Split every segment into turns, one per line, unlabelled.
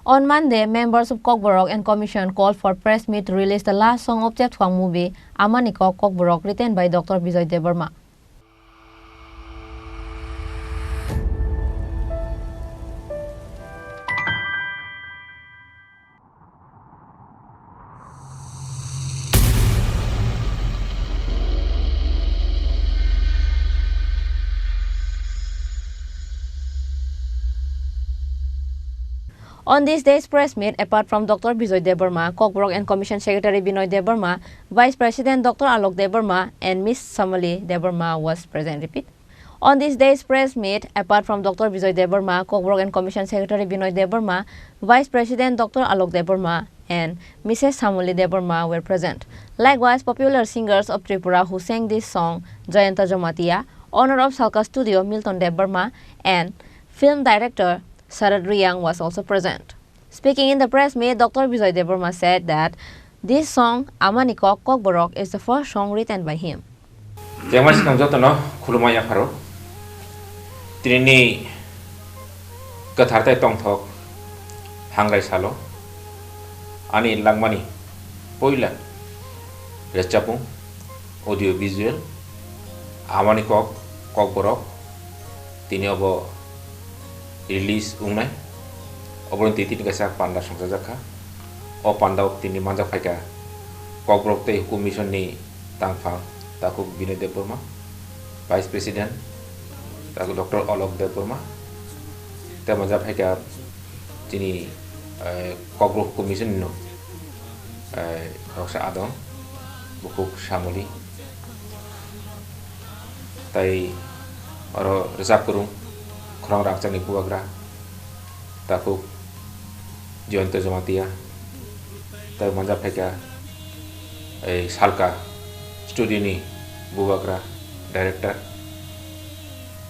On Monday, members of Kokborok and Commission called for press meet to release the last song of Chepthwang movie, Amaniko Kokborok, written by Dr. Bijoy Debarma. On this day's press meet, apart from Dr. Bijoy Debarma, Kokborok and Commission Secretary Binoy Debarma, Vice President Dr. Alok Debarma, and Ms. Samali Debarma was present. Repeat. On this day's press meet, apart from Dr. Bijoy Debarma, Kokborok and Commission Secretary Binoy Debarma, Vice President Dr. Alok Debarma, and Mrs. Samali Debarma were present. Likewise, popular singers of Tripura who sang this song, Jayanta Jamatia, owner of Salka Studio, Milton Debarma, and film director Sarad Riyang was also present. Speaking in the press meet, Dr. Bijoy Debarma said that this song, Amaniko Kokborok, is the first song written by him.
Trini Katharte Tongthok Hangrai Salo Ani Langmani Poila Rechapung Audio Visual Amaniko Kokborok Tini obo release ungnai obron titi gasak panda songsajakha o pandau tini manjak phaika Kokborok te commission ni tangphang taku Binoy Debarma Vice President taku Dr. Alok Debarma te manjak phaika tini Kokborok commission no roksa adon bukuk Samali tai oro reserve kurung Kurang raksa ni buagra takuk Jayanta Jamatia tai manjak phaika Salka studio ni buagra director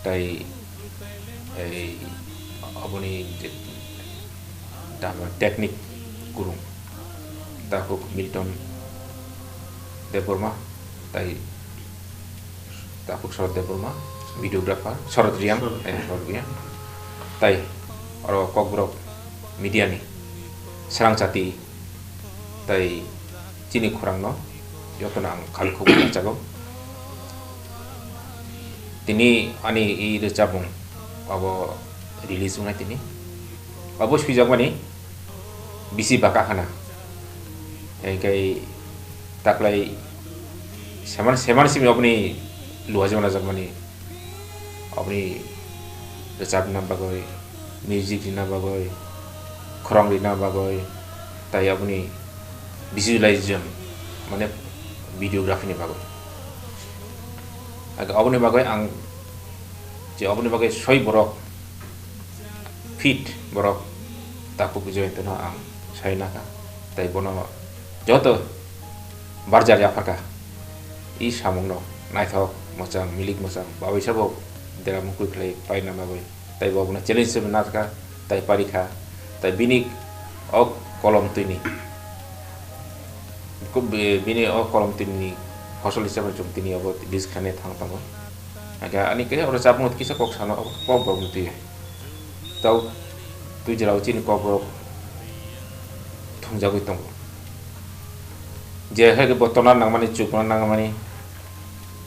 tai aboni dama teknik kurung takuk Milton Debarma tai takuk Sarad Debarma videographer Sarad Riyang tai oro Kokborok media ni serang jati tai chini khurang no yotonang khalkhu jago tini ani I recapung abo release unai tini abo spijagmani bisi baka khana kai taklai seman simi apni luhajona jagmani apni recap na bagoi music na bagoi khorang na bagoi tai apni visualization mane videography ni bagoi aga apni bagoi ang je apni bagoi soi borok fit borok taku bujoy tena ang saina ka tai bono joto barjar ya phaka I samung no naithok mochang milik mochang babai sabo dera mukui khlai paina bagoi tai babuna challenge se natka tai parikha tai binik ok kolom tini ko bini ok kolom tini hosol hisabe jom tini abo dis khane thang tamo aga ani ke ora chapmut kisa kok sano kok babunti tau tu jarau chin Kokborok thongjagoi tong je he botona nangmani chukna nangmani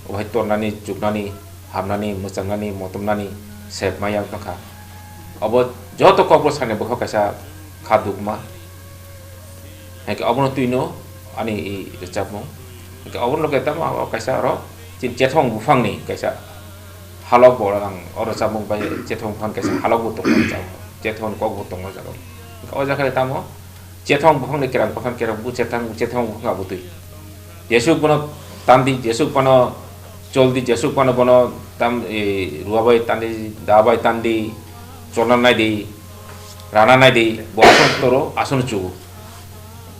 wahai tornani chuknani hamnani musangnani motomnani sep mayang tangkha abo joto Kokborok sane bokho kaisa khadukma heke abono tuino ani I recapmo heke abono loketa ma kaisa ro chin chethong bufangni kaisa halok borang oro chamung bai chethong phang kaisa halok butong jang chethong Kokborok tong jago o jakale tamo chethong bufang ni kerang bufang kerang bu chethong bufang abutui jesuk bono tandi jesuk bono Joldi jesuk pano bono tam ruabai tandi dabai tandi cholan nai di rana nai di boason toro asun chu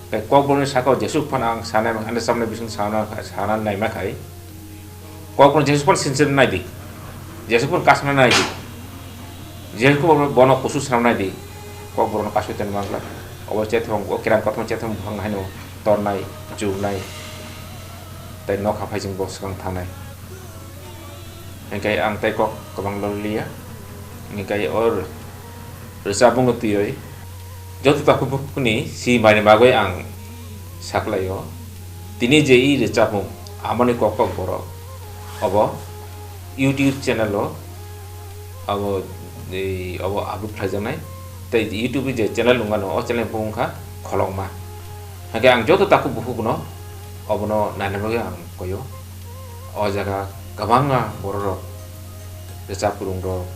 kai Kokborok sako jesuk panang sana ande samne bisun sana nai makai Kokborok jesuk pan sinsin nai di jesuk pan kasna nai di jesuk bono khusus sam nai di Kokborok kasu ten mangla obo chethong o kirang kothon chethong phang haino tor nai chu nai tai nok haphai jing bos kang thanai Engkai ang tai kok kabang lolia engkai or resapung utioi joto taku buku ni si mani bagoi ang saklayo tini je i recapung amani kokok borok abo YouTube channel lo abo abo upload khlajanai tai YouTube je channel lungano o channel pungkha kholongma hage ang joto taku buku kuno obono nanabage ang koyo o jaga kabanga borok recap kurung ro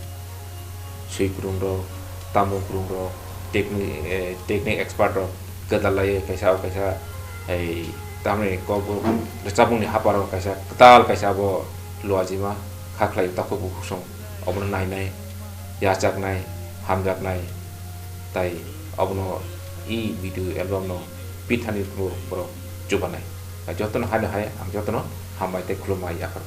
sui kurung ro tamu kurung ro teknik expert ro kadalai kaisa ai tamni ko recapung ni haparo kaisa ketal kaisa bo luajima khaklai taku buku song obono nai yachak nai hamjak nai tai obono i video album no pithani pro chubanai jotono hane hai ang jotono hambai te khulumai yakar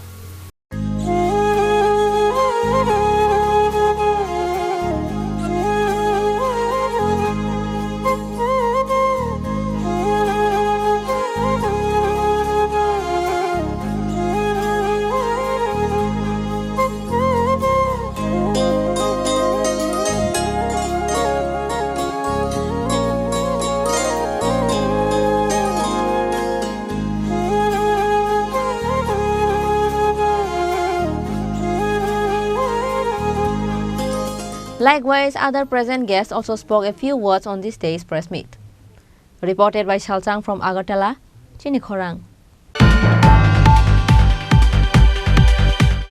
Likewise, other present guests also spoke a few words on this day's press meet. Reported by Shalchang from Agartala, Chini Khorang.